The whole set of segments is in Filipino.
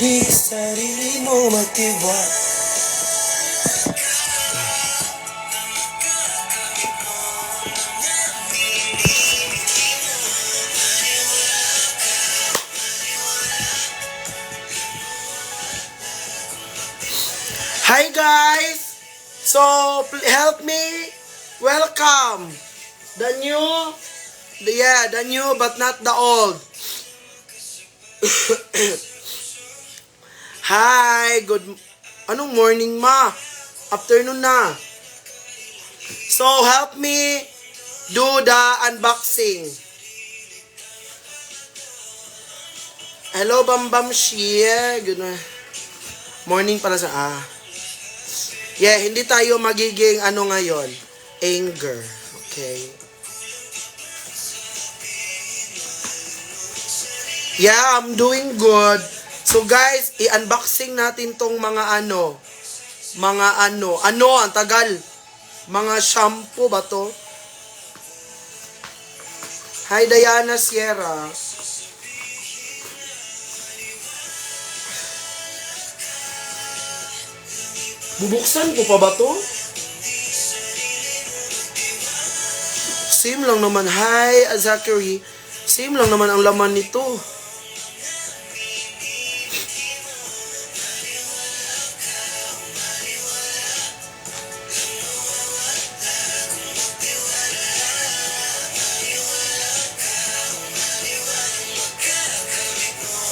di sarili mo magtiwala. Hi guys! So, help me welcome the new but not the old. Hi, anong morning ma? Afternoon na. So, help me do the unboxing. Hello, Bambam Shia. Good morning pala sa Yeah, hindi tayo magiging ngayon, anger. Okay. Yeah, I'm doing good. So guys, i-unboxing natin tong mga ang tagal. Mga shampoo ba to? Hi Diana Sierra. Bubuksan ko pa ba to? Same lang naman. Hi, Zachary. Same lang naman ang laman nito.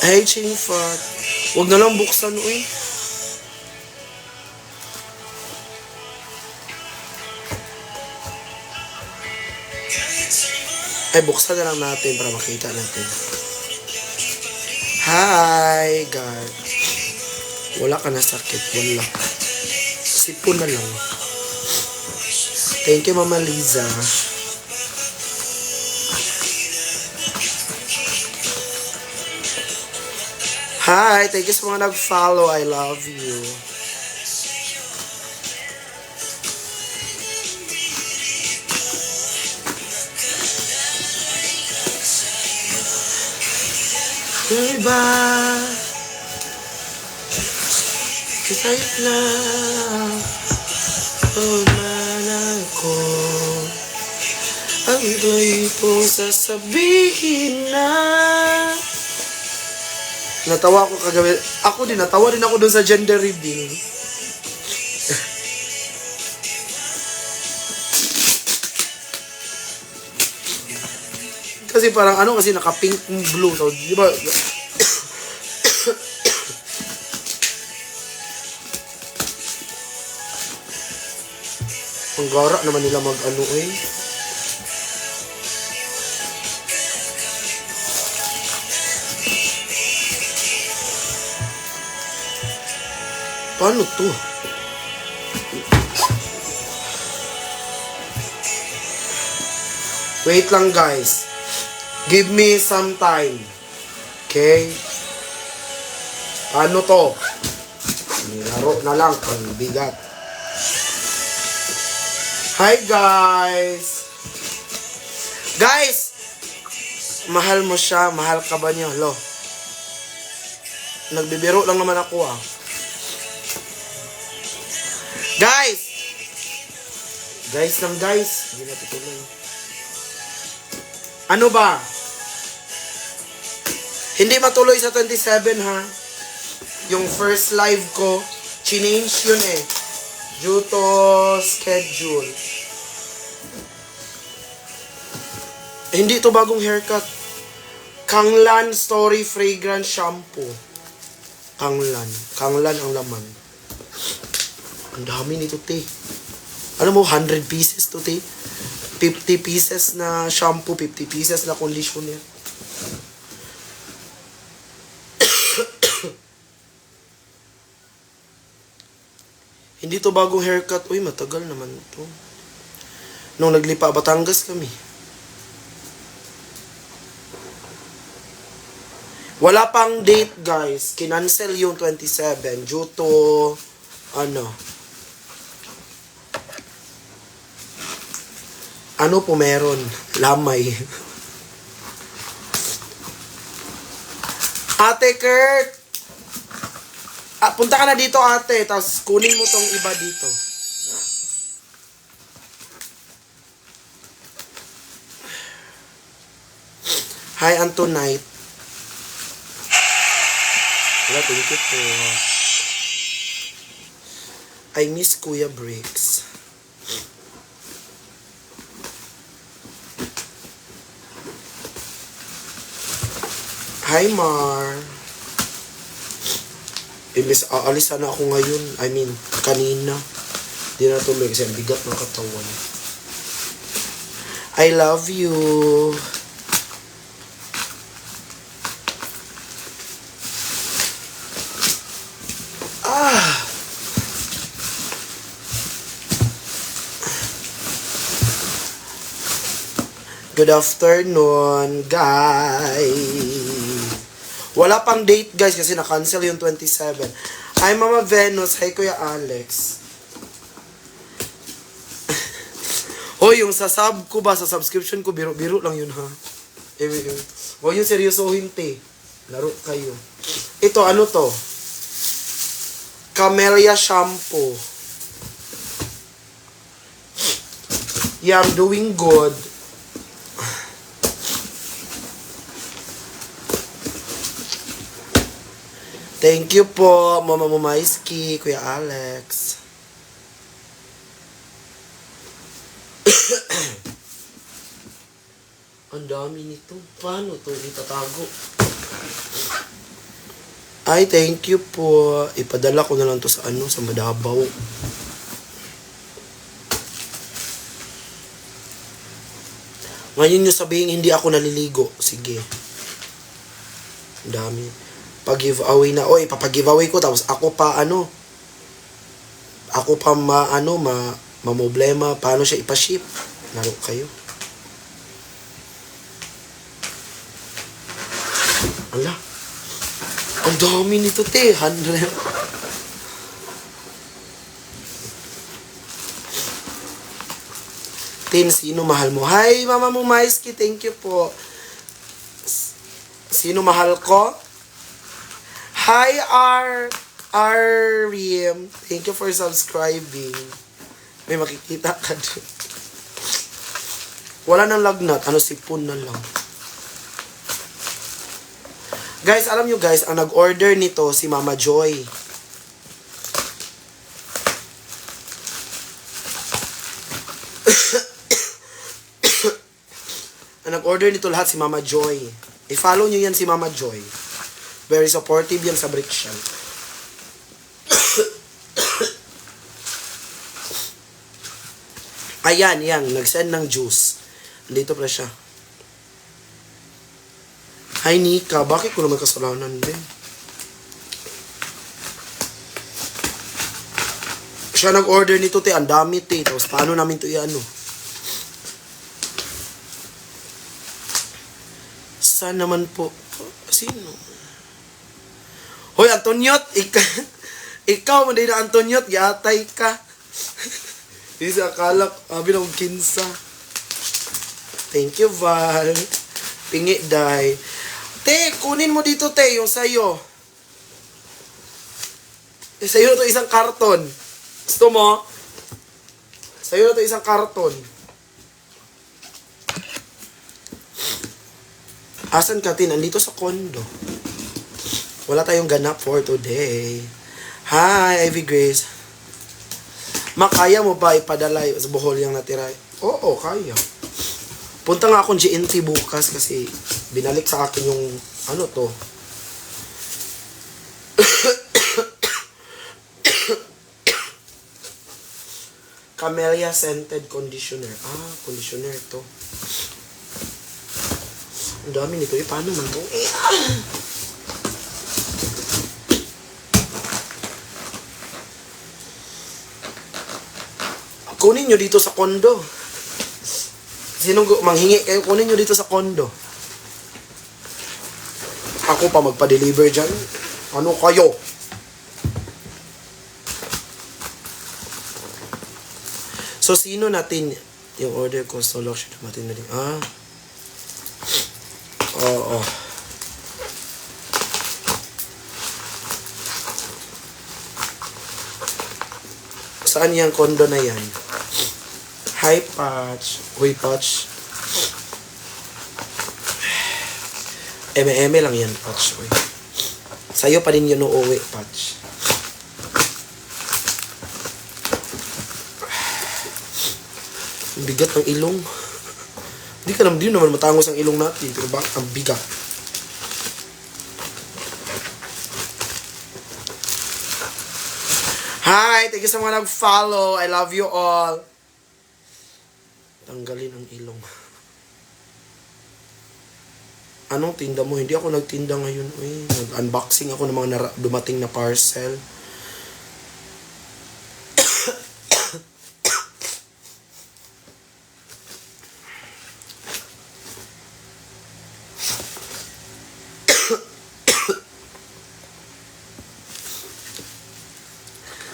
Hey, Ching Fat. Huwag na lang buksan, uy. Ay, buksan na lang natin para makita natin. Hi, God. Wala ka na sakit. Wala. Sipon na lang. Thank you, Mama Liza. Hi, thank you sa mga nag-follow. I love you. Diba? Kahit na umanan ko, ang do'y po sasabihin na. Natawa ko kagabi. Natawa din ako dun sa gender reveal. Kasi parang kasi naka-pink blue. So, di ba? Ang gara naman nila eh. Paano to? Wait lang guys. Give me some time. Okay? Paano to? Nilaro na lang. Ang bigat. Hi guys! Guys! Mahal mo siya. Mahal ka ba niya? Hello? Nagbibiro lang naman ako Guys! Guys lang guys. Hindi na tutuloy. Ano ba? Hindi matuloy sa 27 ha. Yung first live ko, change yun due to schedule. Hindi to bagong haircut. Kanglan Story Fragrance Shampoo. Kanglan ang laman. Ang dami nito, te. Alam mo, 100 pieces to, te. 50 pieces na shampoo, 50 pieces na conditioner. Hindi to bagong haircut. Uy, matagal naman to. Nung naglipa Batangas kami. Wala pang date, guys. Kinancel yung 27 due to ano po meron? Lamay. Ate Kurt! Punta ka na dito ate, tapos kunin mo tong iba dito. Hi, Antonite. Wala, thank you po. I miss Kuya Bricks. Hi, Mar. Aalis sana ako ngayon. I mean, kanina. Di na tuloy kasi ang bigat ng katawan. I love you. Good afternoon, guys. Wala pang date, guys, kasi na-cancel yung 27. Hi, Mama Venus. Hi, Kuya Alex. Hoy, yung sa sub ko ba, sa subscription ko, biro-biro lang yun, ha? Huwag yung seryosohin, te. Laro kayo. Ito, ano to? Camellia shampoo. Yeah, I'm doing good. Thank you po, Mama Mumayski, Kuya Alex. Ang dami nito. Paano to itatago? Ay, thank you po. Ipadala ko na lang to sa sa Madabaw. Ngayon nyo sabihin, hindi ako naliligo. Sige. Ang dami. Pag-giveaway na. Oy, papag-giveaway ko. Tapos ako pa, ako pa mamoblema. Paano siya ipaship? Laro kayo. Ala. Ang dami nito, te. 100. Tin, sino mahal mo? Hi, Mama Mumayski. Thank you po. Sino mahal ko? Hi, Arim. Thank you for subscribing. May makikita ka dun. Wala nang lagnat. Sipon na lang. Guys, alam nyo guys, ang nag-order nito si Mama Joy. Ang nag-order nito lahat si Mama Joy. I-follow nyo yan si Mama Joy. Very supportive yan sa Brickshell. Ayan, yan. Nag-send ng juice. Dito pala siya. Hi, Nika. Bakit ko naman kasalanan din? Siya nag-order nito, te. Ang dami, te. Tapos paano namin ito i-ano? Saan naman po? Sino? Hoy, Antoniot! Ikaw, manday na Antoniot. Yatay ka. Hindi sa akala. Bilang kinsa. Thank you, Val. Pingi, day. Te, kunin mo dito, te. Yung sayo. Sa'yo na to isang karton. Gusto mo? Sa'yo na to isang karton. Asan ka, Tin? Andito sa condo. Wala tayong ganap for today. Hi, Ivy Grace. Makaya mo ba ipadala sa Bohol yung natira? Oo, kaya. Punta nga akong GNT bukas kasi binalik sa akin yung to. Camellia scented conditioner. Conditioner to. Ang dami nito. Paano man to? Kunin nyo dito sa kondo. Sinong manghingi kayo, kunin nyo dito sa kondo. Ako pa magpa-deliver dyan. Ano kayo? So, sino natin yung order ko? So, lotion natin na din. Oo. Saan yung kondo na yan? Hi, Patch. Uy, Patch. Eme-eme lang yan, Patch. Uy. Sa'yo pa rin yun uuwi, Patch. Ang bigat ng ilong. Di naman matangos ang ilong natin. Pero bakit ang bigat? Hi! Thank you sa mga nag-follow. I love you all. Tanggalin ang ilong. Anong tinda mo? Hindi ako nagtinda ngayon. Nag-unboxing ako ng mga dumating na parcel.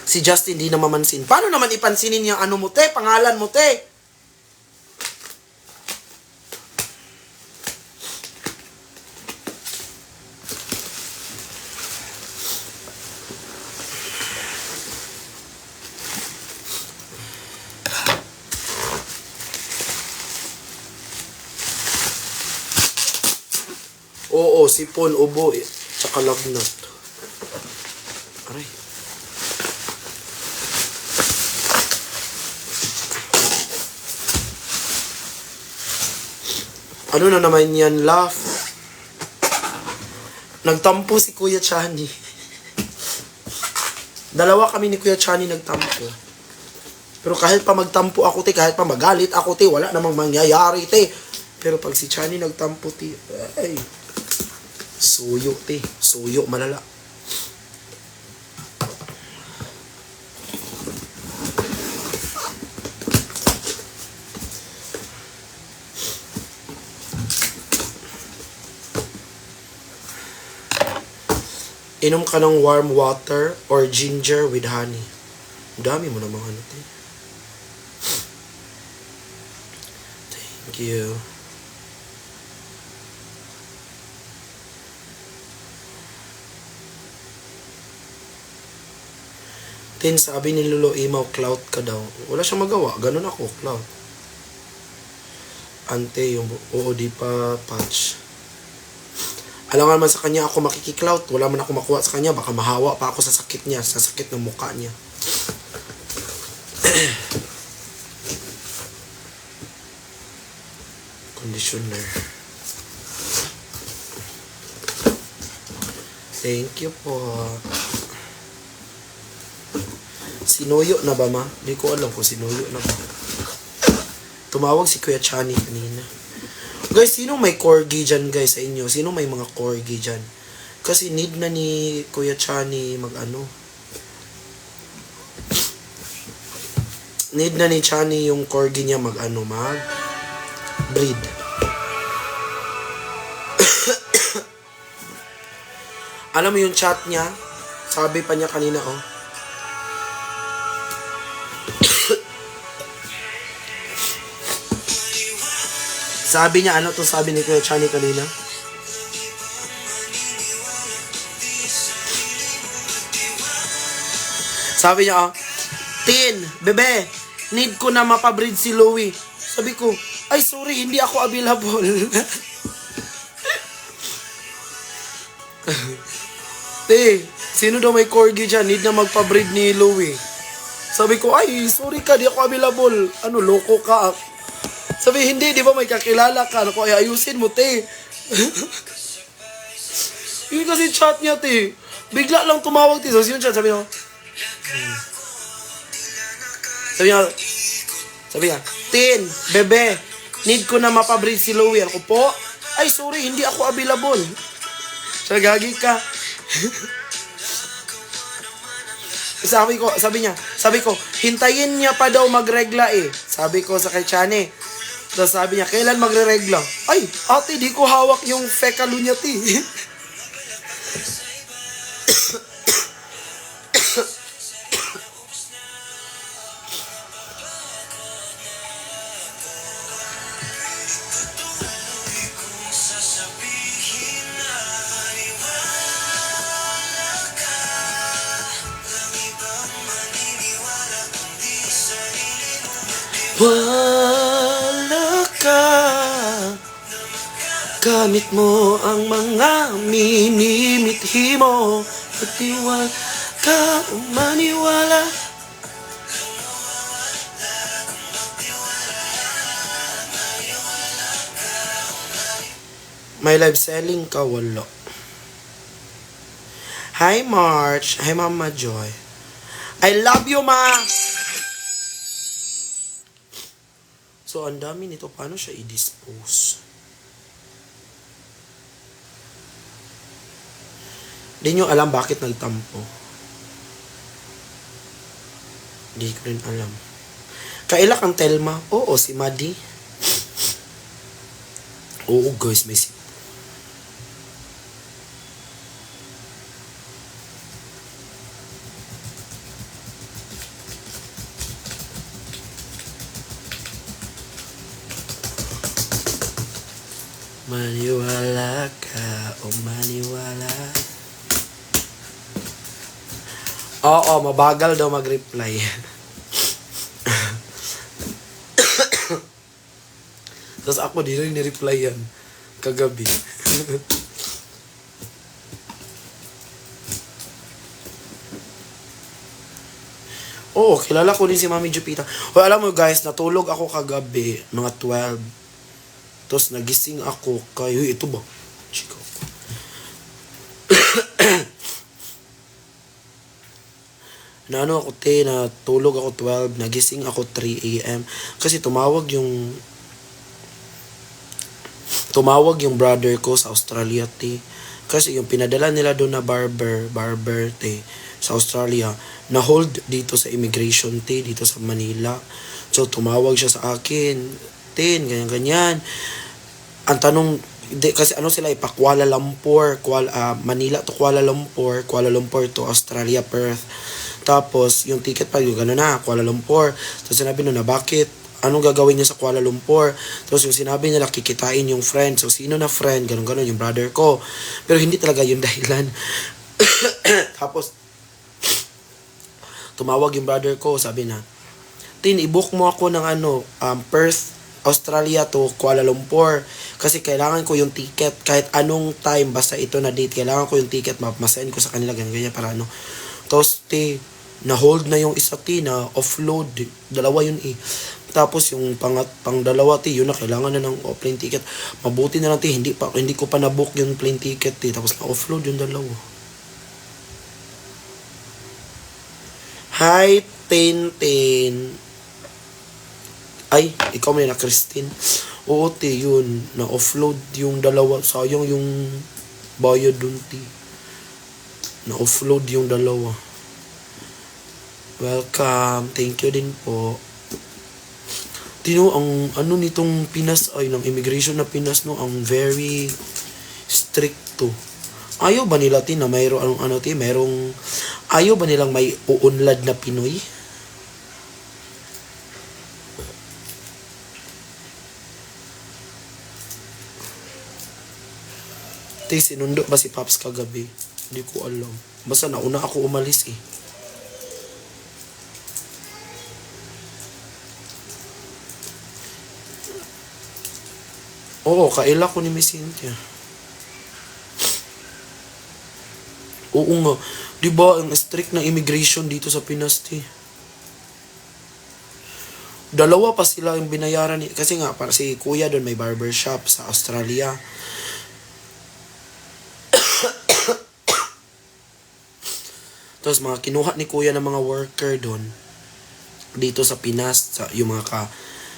Si Justin di na mamansin. Paano naman ipansinin yung ano mo, te? Pangalan mo, te? Oo, sipon, ubo, tsaka lagnat. Aray. Ano na naman yan, laugh? Nagtampo si Kuya Chani. Dalawa kami ni Kuya Chani nagtampo. Pero kahit pa magtampo ako, te, kahit pa magalit ako, te, wala namang mangyayari, te. Pero pag si Chani nagtampo, te, ay, suyo, te. Suyo, malala. Inom ka ng warm water or ginger with honey. Dami mo namang ano, te. Thank you. Tin, sabi ni Lolo Imaw, clout ka daw. Wala siyang magawa. Ganun ako, clout. Ante, yung oo, di pa patch. Alam nga naman sa kanya ako makikiclout. Wala man ako makuha sa kanya. Baka mahawa pa ako sa sakit niya. Sa sakit ng mukha niya. Conditioner. Thank you po. Sinuyo na ba, ma? Hindi ko alam kung sinuyo na ba. Tumawag si Kuya Chani kanina. Guys, sino may corgi dyan, guys, sa inyo? Sino may mga corgi dyan? Kasi need na ni Kuya Chani mag-ano. Need na ni Chani yung corgi niya mag-ano, mag-breed. Alam mo yung chat niya? Sabi pa niya kanina, oh. Sabi niya, ano to sabi ni Kuya Chani kanina? Sabi niya, Tin, bebe, need ko na mapabreed si Louie. Sabi ko, ay sorry, hindi ako available. Te, sino daw may corgi dyan? Need na magpabreed ni Louie. Sabi ko, ay sorry ka, di ako available. Ano, loko ka. Sabi, hindi, di ba may kakilala ka? Naku, ay ayusin mo, te. Yun kasi chat niya, te. Bigla lang tumawag, te. So, yun chat, sabi niya, sabi niya, Tin, bebe, need ko na mapabreed si Louie. Ako po, ay sorry, hindi ako available. Sabi, gagi ka. Sabi ko, hintayin niya pa daw magregla eh. Sabi ko sa kay Chane. Tapos sabi niya, kailan magre-regla? Ay, ate, di ko hawak yung fecalo niya, ti. Gamit mo ang mga minimithi mo. Pagtiwal ka o maniwala. May live selling ka, wala. Hi, March. Hi, Mama Joy. I love you, Ma! So, ang dami nito. Paano siya i-dispose? Di nyo alam bakit nagtampo. Di ko rin alam. Kailak ang Telma? Oo, si Madi. Oo, guys, may si... Maniwala ka o maniwala. Oo, mabagal daw mag-reply. Tapos ako di rin ni-reply yan kagabi. Oo, kilala ko din si Mami Jupita. O alam mo guys, natulog ako kagabi, mga 12. Tapos nagising ako kay, ito ba? Chika. Naano ako natulog ako 12, nagising ako 3 a.m. Kasi tumawag yung brother ko sa Australia, Kasi yung pinadala nila doon na barber, sa Australia, na hold dito sa immigration, dito sa Manila. So, tumawag siya sa akin, ganyan. Ang tanong, kasi ano sila, Kuala Lumpur, Manila to Kuala Lumpur to Australia, Perth. Tapos, yung ticket pa, yung gano'n na, Kuala Lumpur. Tapos sinabi nila, bakit? Anong gagawin niya sa Kuala Lumpur? Tapos yung sinabi nila, kikitain yung friend. So, sino na friend? Ganon, yung brother ko. Pero hindi talaga yung dahilan. Tapos, tumawag yung brother ko, sabi na, i-book mo ako ng Perth, Australia to Kuala Lumpur. Kasi kailangan ko yung ticket. Kahit anong time, basta ito na date, kailangan ko yung ticket, masend ko sa kanila, ganyan, para ano. Tapos, na-hold na yung isa, na offload. Dalawa yun, Tapos, yung pang dalawa, yun na, kailangan na ng plane ticket. Mabuti na lang, hindi ko pa na-book yung plane ticket, Tapos, na-offload yung dalawa. Hi, Tintin. Ay, ikaw may na Christine. Oo, yun. Na-offload yung dalawa. Sayang yung bayad dun, Na-offload yung dalawa. Welcome. Thank you din po. Ang nitong Pinas ng immigration na Pinas, ang very strict to. Ayaw ba nila, na mayroong ayaw ba nilang may uunlad na Pinoy? Sinundo ba si Paps kagabi? Hindi ko alam. Basta nauna ako umalis, Oo, kaila ko ni Miss Cynthia. Oo nga. Diba, ang strict na immigration dito sa Pinas, Dalawa pa sila yung binayaran kasi nga, para si Kuya doon may barbershop sa Australia. Tapos mga kinuha ni Kuya ng mga worker doon dito sa Pinas, yung mga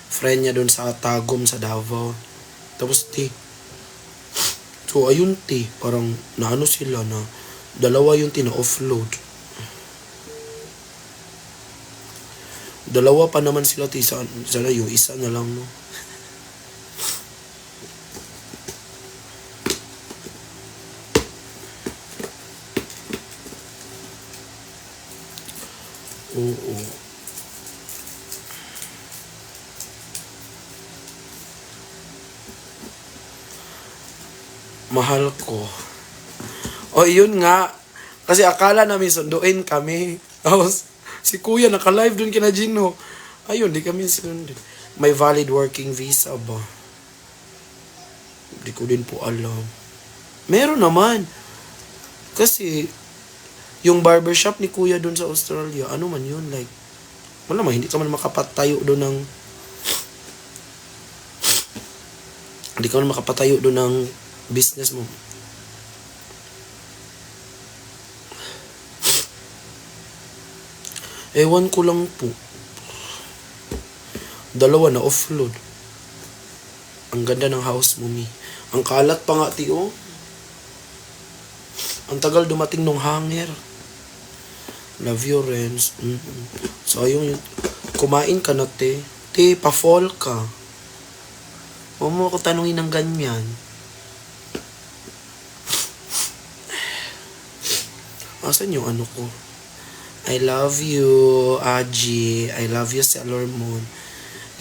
friend niya doon sa Tagum sa Davao. Tapos so ayun parang naano sila na dalawa yung na offload. Dalawa pa naman sila sana yung isa na lang, no. Oo. Mahal ko. O, yun nga. Kasi akala namin sunduin kami. Tapos, si Kuya naka-live dun kina Gino. Ayun, di kami sunduin. May valid working visa ba? Hindi ko din po alam. Meron naman. Kasi, yung barbershop ni kuya doon sa Australia, ano man yun, like, wala man, hindi ka man makapatayo doon ng, hindi ka man makapatayo doon ng business mo. Ewan ko lang po. Dalawa na offload. Ang ganda ng house mo, Mi. Ang kalat pa nga, tiyo. Ang tagal dumating nung hanger. Love you, Renz. So, yung kumain ka na, te. Te, pa-fall ka. Huwag mo ako tanungin ng ganyan. Asan yung ano ko? I love you, Aji. I love you, Sailor Moon.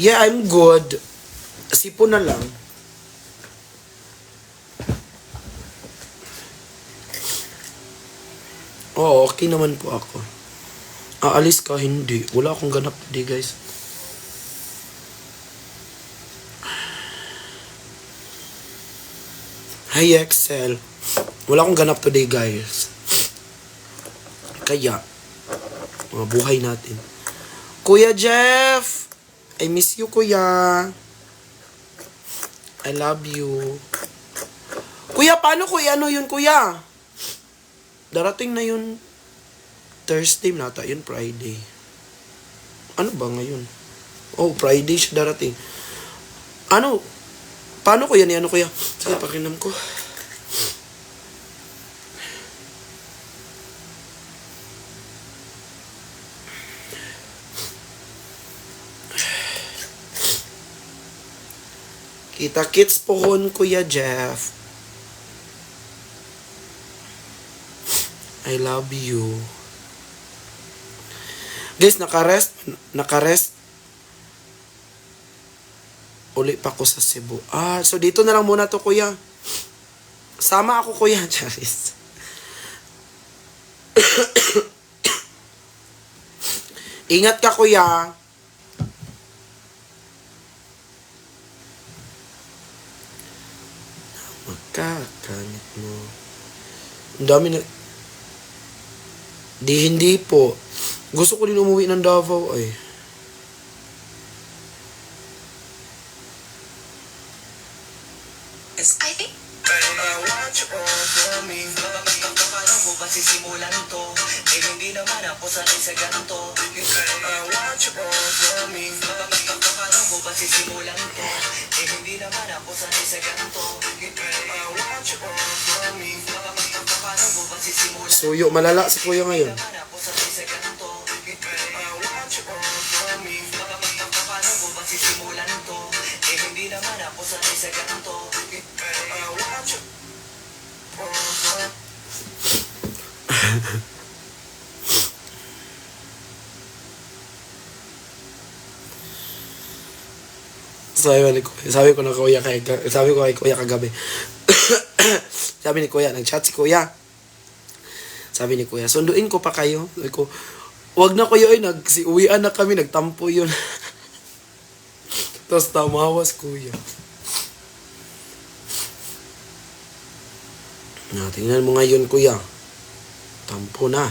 Yeah, I'm good. Sipo na lang. Oo, okay naman po ako. Aalis ka, hindi. Wala akong ganap today, guys. Hi, Excel. Wala akong ganap today, guys. Kaya, mga buhay natin. Kuya Jeff! I miss you, kuya. I love you. Kuya, paano kuya? Ano yun, kuya? Darating na yun Thursday nata, yun Friday. Ano ba ngayon? Oh, Friday siya darating. Ano? Paano kuya ni ano kuya? Sige, pakinam ko. Kita-kits pohon, Kuya Jeff. I love you. Guys, nakarest uli pa ko sa Cebu. So dito na lang muna to, Kuya. Sama ako, Kuya. Charis. Ingat ka, Kuya. Magkakanit mo. Ang dami na... Hindi po. Gusto ko din umuwi ng Davao ay. I think sisimulan to eh hindi naman ako sanay sa ganito paano ko ba sisimulan to eh hindi naman ako sanay sa ganito paano ko ba sisimulan Suyo, malala si Kuya ngayon. ako sanay sa ganito paano ko ba sisimulan to eh hindi naman ako sanay sa ganito sabi ko kay Kuya kagabi. Sabi ni Kuya, nag-chat si Kuya. Sabi ni Kuya, sunduin ko pa kayo. Sabi ko, wag na Kuya, uwian na kami, nagtampo yun. Tapos tamawas Kuya. Tingnan mo ngayon Kuya. Tampo na.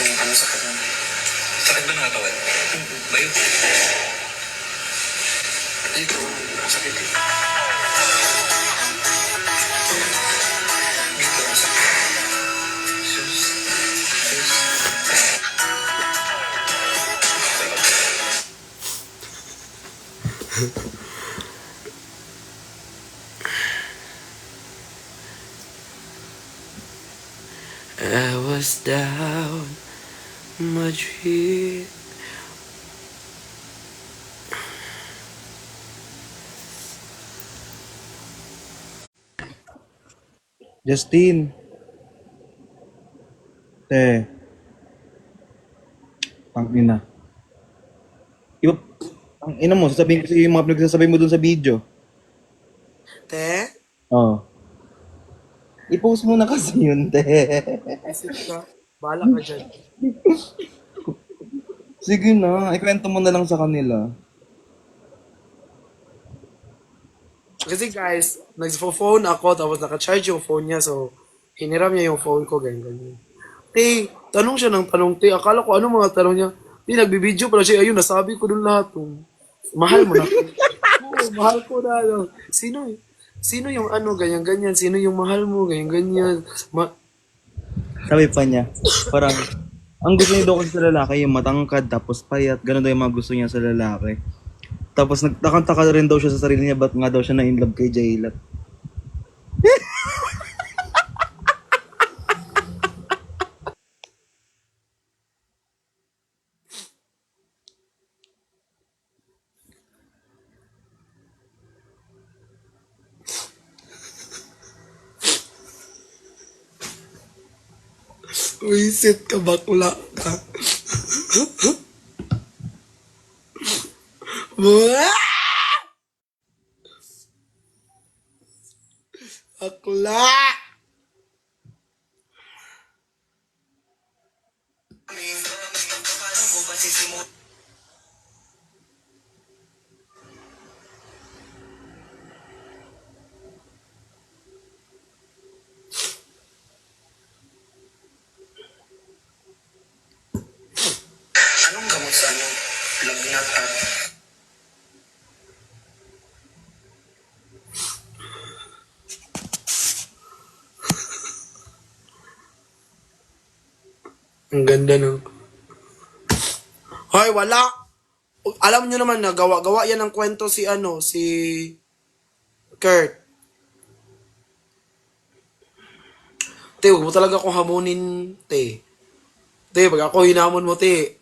yung ano sakit mo sakit ba ng katawan? Bayo? Dito, sakit eh. Dito, sakit. Sus. I was down my dream. Justin. Pangina. Iba, ang ina mo, sasabihin ko sa iyo yung mga pinagsasabi mo dun sa video. Te, Oo. I-post mo na kasi yun, te. Isip ka. Bahala ka dyan. Sige na, ikwento mo na lang sa kanila. Kasi guys, nag-phone ako, tapos naka-charge yung phone niya, so hiniram niya yung phone ko, ganyan, ganyan. Te, tanong siya ng tanong, te, akala ko ano mga tanong niya. Te, nagbibideo pala siya, ayun, nasabi ko dun lahat. Mahal mo na. Oo, mahal ko na. Ano. Sino yung ano, ganyan, ganyan, sino yung mahal mo, ganyan, ganyan. Sabi pa niya, parang, ang gusto niya daw kasi sa lalaki, yung matangkad, tapos payat, ganun daw yung mga gusto niya sa lalaki. Tapos nagtakang-taka rin daw siya sa sarili niya, ba't nga daw siya na-inlove kay Jaylat. Wisit ka, bakla ka. Wah! Bakla! Paano ko ba sisimulan? Anong gamot sa ano? Lagnat at Ang ganda ng... Hoy, wala! Alam nyo naman na gawa yan ng kwento si ano, si Kurt. Te, huwag mo talaga akong hamunin, te. Te, pag ako hinamon mo, te,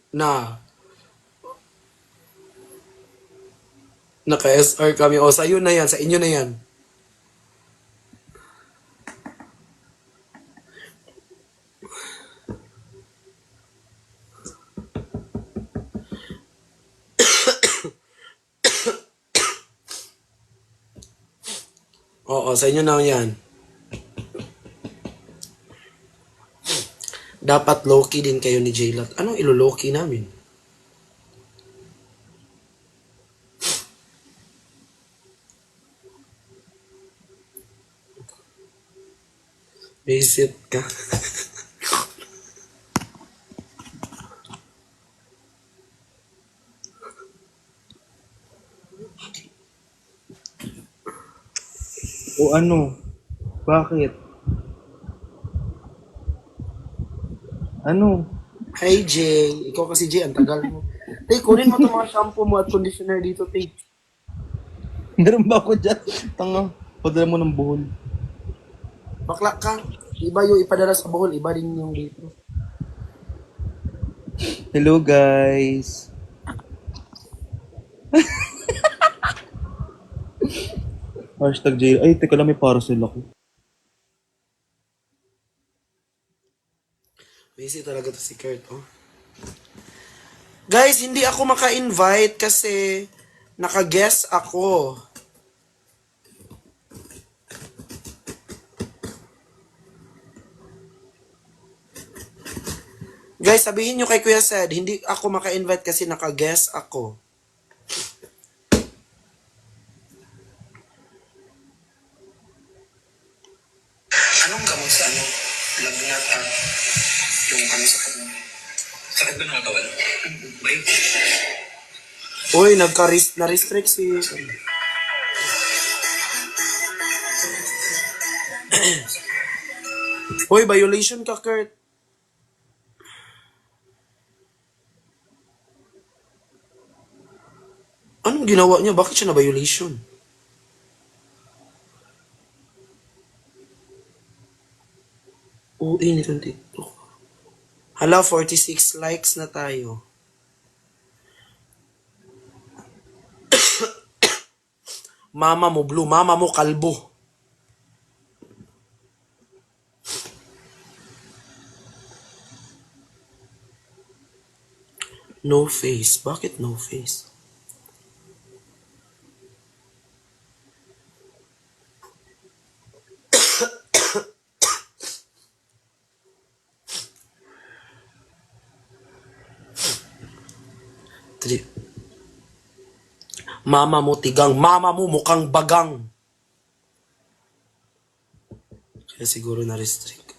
naka-SR kami. O, sa iyo na yan, sa inyo na yan. Oo, sa inyo na yan. Dapat low-key din kayo ni Jaylat. Anong ilo-low-key namin? Visit ka. O ano? Bakit? Ano? Hi, Jay. Ikaw kasi, Jay, ang tagal mo. Tay, kunin mo itong mga shampoo mo at conditioner dito, Tay. Meron ba ako dyan? Tanga, padala mo ng buhol. Bakla ka. Iba yung ipadala sa Bohol, iba rin yung dito. Hello guys. Hashtag jail. Ay, teka lang, may parcel ako. Busy talaga to si Kurt, oh. Guys, hindi ako maka-invite kasi naka-guest ako. Guys, sabihin nyo kay Kuya Sed, hindi ako maka-invite kasi naka-guest ako. anong gamot sa ano? Lagnat at yung ano sa katawan. Sakit ba ng katawan? Bay? Uy, na-restrict si... Uy, violation ka, Kurt. Anong ginawa niya? Bakit siya na-violation? Oo, ni TikTok. Hala, 46 likes na tayo. Mama mo blue, mama mo kalbo. No face. Bakit no face? Tri- Mama mo tigang, mama mo mukhang bagang. Kaya siguro na-restrict.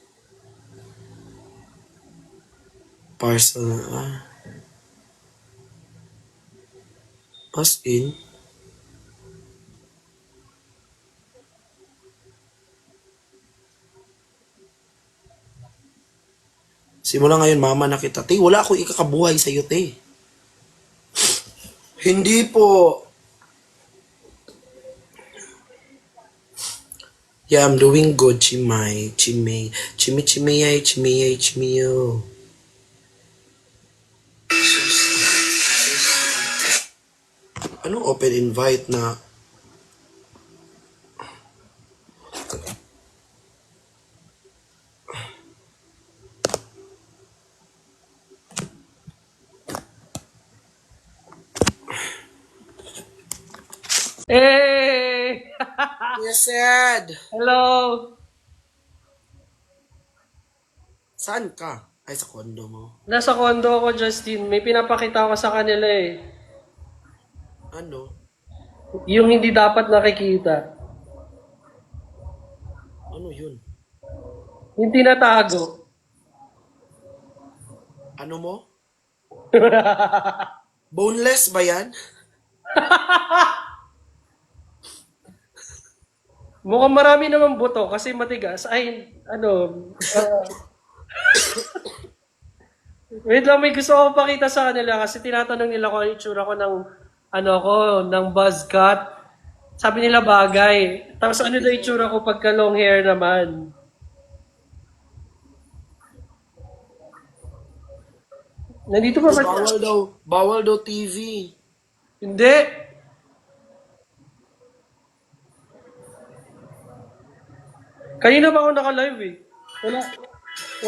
Parcel na, As in? Simula ngayon, mama na kita. Te, wala akong ikakabuhay sa'yo, te. Hindi po. Yeah, I'm doing good, Chimay. Chimay. Chimay, chimay, chimiyo. Anong open invite na? Hey! Yes, Ed. Hello! Saan ka? Ay, sa kondo mo. Nasa condo ako, Justin. May pinapakita ko sa kanila eh. Ano? Yung hindi dapat nakikita. Ano yun? Yung tinatago. Ano mo? Boneless ba yan? Mukhang marami naman buto kasi matigas. Ay, wait lang, may gusto ko pakita sa kanila kasi tinatanong nila kung ano yung itsura ko ng buzz cut. Sabi nila bagay. Tapos ano daw yung itsura ko pagka long hair naman. Nandito pa ba? Bawal daw TV. Hindi. Kanina pa ako naka-live eh.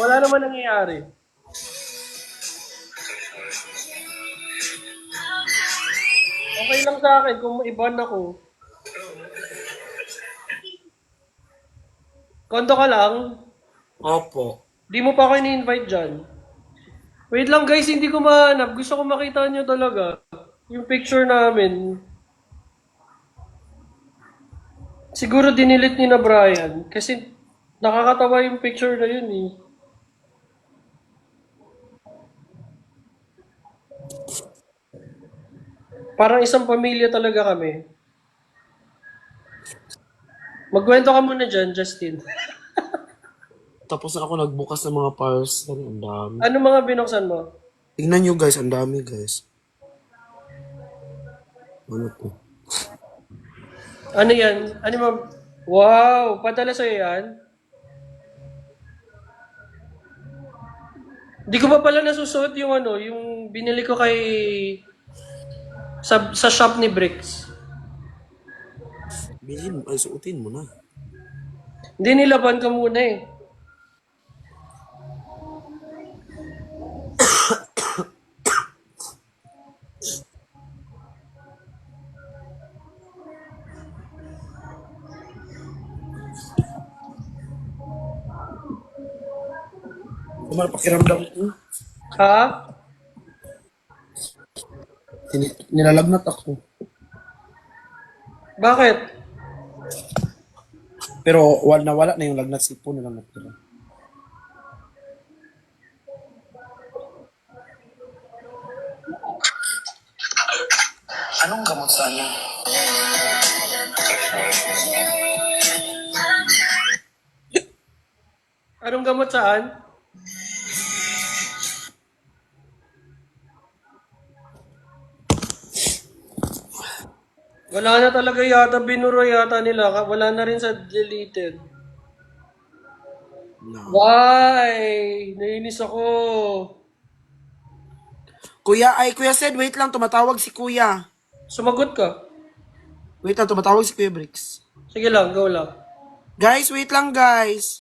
Wala naman nangyayari. Okay lang sa akin kung maiban ako. Kondo ka lang. Opo. Di mo pa ako ini-invite dyan. Wait lang guys, hindi ko mahanap. Gusto ko makita nyo talaga. Yung picture namin. Siguro dinilit ni na Brian. Kasi nakakatawa yung picture na yun eh. Parang isang pamilya talaga kami. Magkwento ka muna dyan, Justin. Tapos na ako nagbukas ng mga parcel. Ang dami. Ano mga binuksan mo? Tingnan nyo guys, ang dami guys. Ano to? Ano yan? Ano mga... Wow! Padala sa'yo yan? Di ko pa pala nasusuot yung yung binili ko kay... Sa shop ni Bricks. Bilhin mo, ay suotin mo na. Hindi, nilaban ka muna eh. Kumara pakiramdam ko. Ha? Nilalagnat ako. Bakit? Pero nawala na yung lagnat, sipon na lang natira. Anong gamot sa ano? Anong gamot saan? Wala na talaga yata, binuro yata nila. Wala na rin sa deleted. No. Why? Nainis ako. Kuya said, wait lang, tumatawag si Kuya. Sumagot ka. Wait lang, tumatawag si Kuya Bricks. Sige lang, go lang. Guys, wait lang guys.